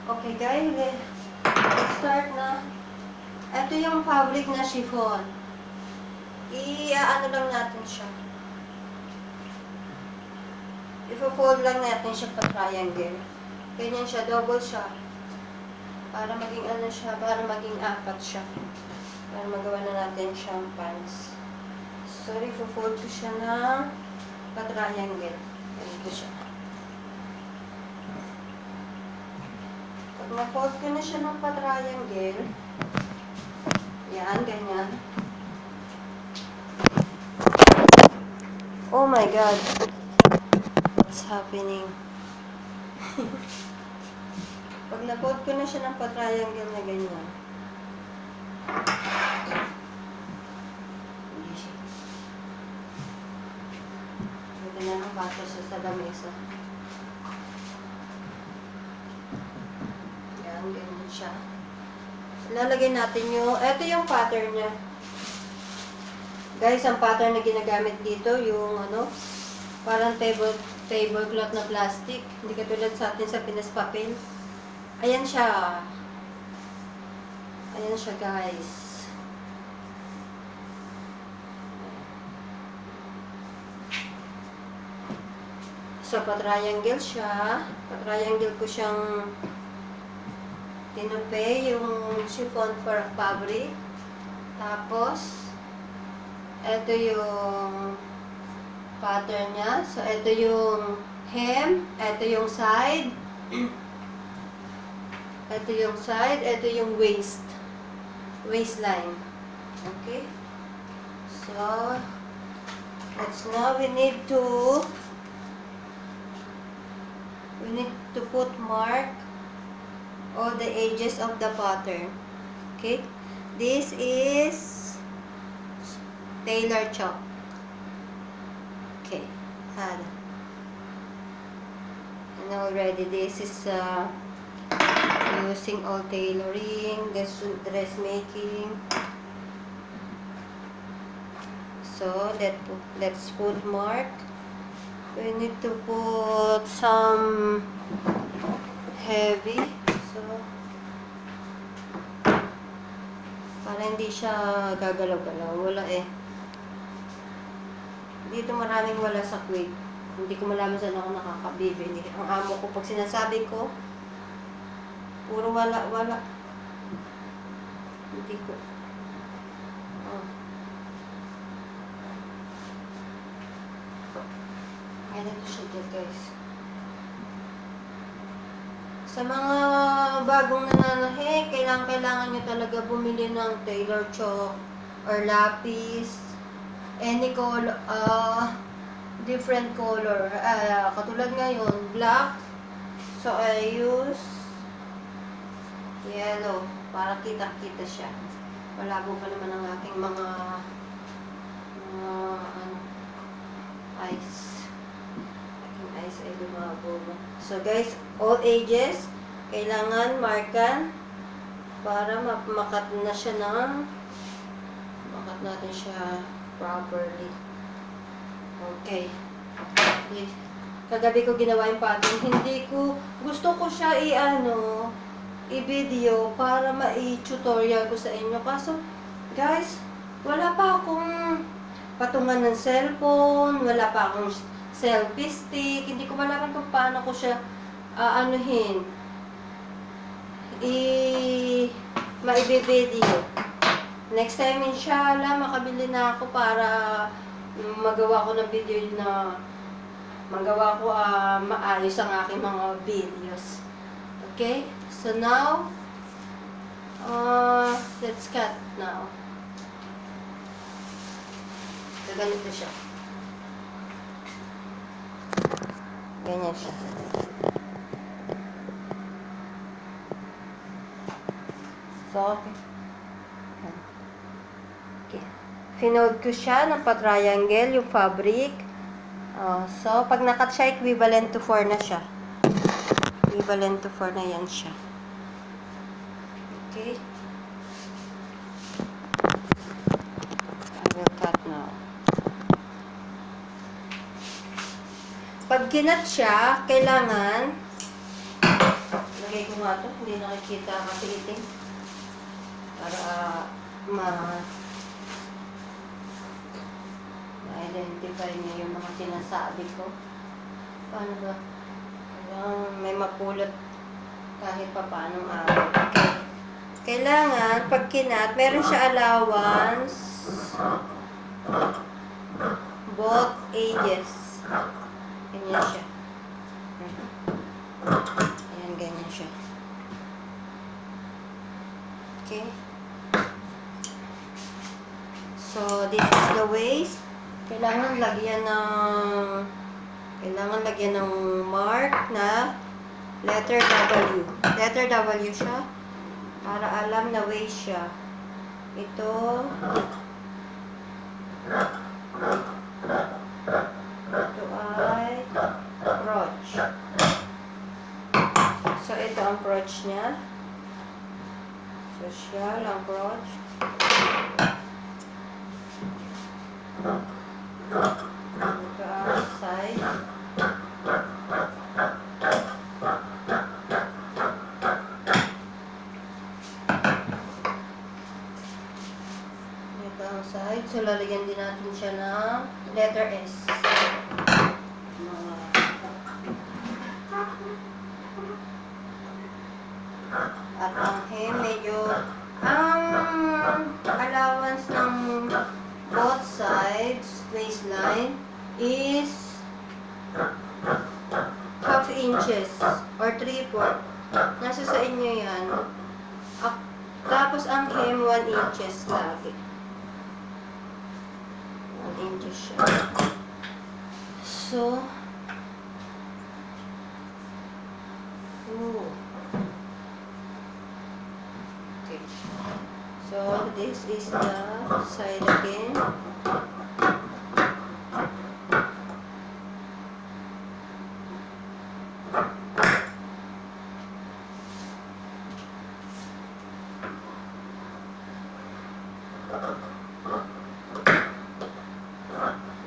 Okay guys, let's start na. Ito yung fabric na chiffon. I-ano lang natin siya. I-fold lang natin siya pa triangle. Ganyan siya, double siya. Para maging ano siya, para maging apat siya. Para magawa na natin siyang pants. So, i-fold ko siya ng pa triangle. Ganito siya. Pag na-fold ko na siya ng pa triangle, yan, ganyan. Oh my God. What's happening? Pag na-fold ko na siya ng pa-triangle na ganyan. Hindi siya. Pwede na ng basa siya sa lamesa. Yan, ganyan siya. Lalagay natin yung, eto yung pattern niya. Guys, ang pattern na ginagamit dito, yung ano, parang tablecloth na plastic. Hindi katulad sa atin sa Pinas papel. Ayan siya. Ayan siya, guys. So, pa-triangle siya. Pa-triangle ko siyang tinupe, yung chiffon for fabric. Tapos, ito yung pattern niya. So, ito yung hem. Ito yung side. Ito yung side. Ito yung waist. Waistline. Okay? So, now we need to put mark all the edges of the pattern. Okay? This is tailor chalk. Okay. And already this is using all tailoring, dressmaking. So let's put mark. We need to put some heavy. So para hindi siya gagalaw-galaw. Wala eh. Dito maraming wala sa Kuwait. Hindi ko malaman saan ako nakakabibili. Ang amo ko, pag sinasabi ko, puro wala. Hindi ko. Oh. Ganito siya dyan, guys. Sa mga bagong nananahe, kailangan nyo talaga bumili ng tailor chalk or lapis. Any color, different color. Katulad ngayon, black. So, I use yellow para kita-kita siya. Malabo pa naman ang aking mga eyes. Aking eyes ay lumabo. So, guys, all ages, kailangan markan para makat na siya ng makat natin siya properly. Okay. Kagabi ko ginawa yung pattern. Gusto ko siya i-video para ma-tutorial ko sa inyo. Kaso, guys, wala pa akong patungan ng cellphone, wala pa akong selfie stick, hindi ko malaman kung paano ko siya ma-video. Next time, inshallah, makabili na ako para magawa ko ng video na magawa ko maayos ang aking mga videos. Okay? So now, let's cut now. So, ganito siya. Ganyan siya. So, okay. Finold ko siya ng pa-triangle, yung fabric. So, pag nakat siya, equivalent to 4 na siya. Equivalent to 4 na yan siya. Okay. I will cut now. Pag kinat siya, kailangan lagay ko nga nga to, hindi nakikita kasi itim. Para ma-identify niyo yung mga sinasabi ko. Paano ba? Kailangan may mapulot kahit pa paanong araw. Okay. Kailangan, pag kinat, meron siya allowance both ages. Ganyan siya. Ayan, ganyan siya. Okay. So, this is the waist. Kailangan lagyan ng mark na letter W. Letter W siya. Para alam na waist siya. Ito. Ito ay crotch. So, ito ang crotch niya. Social ang crotch. Ito ang side. Ito ang side. So, lalagyan din natin siya ng letter S. At ang hem, medyo ang allowance ng both sides waistline is half inches or 3/4. Nasa sa inyo yan. Tapos ang hem 1 inches lagi. 1 inches siya. So, okay. So, this is the side again.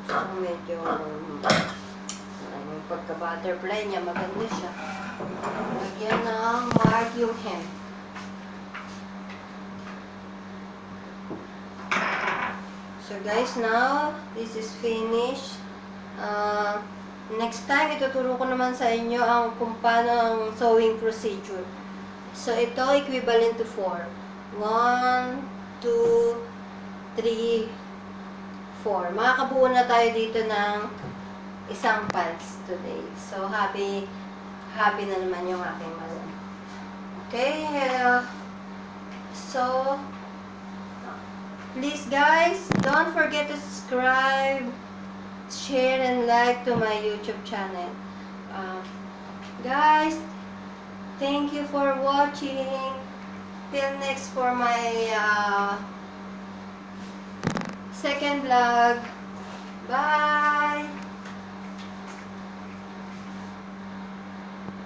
So, medyo yung pagka-butterfly niya, maganda siya. Lagyan ng mark yung hem. So guys, now this is finished. Next time, ituturo ko naman sa inyo ang kung paano ang sewing procedure. So ito, equivalent to 4. 1, 2, 3, 4. Makakabuo na tayo dito ng isang pants today. So happy na naman yung aking malam. Okay, so please guys, don't forget to subscribe, share, and like to my YouTube channel. Guys, thank you for watching. Till next for my second vlog. Bye!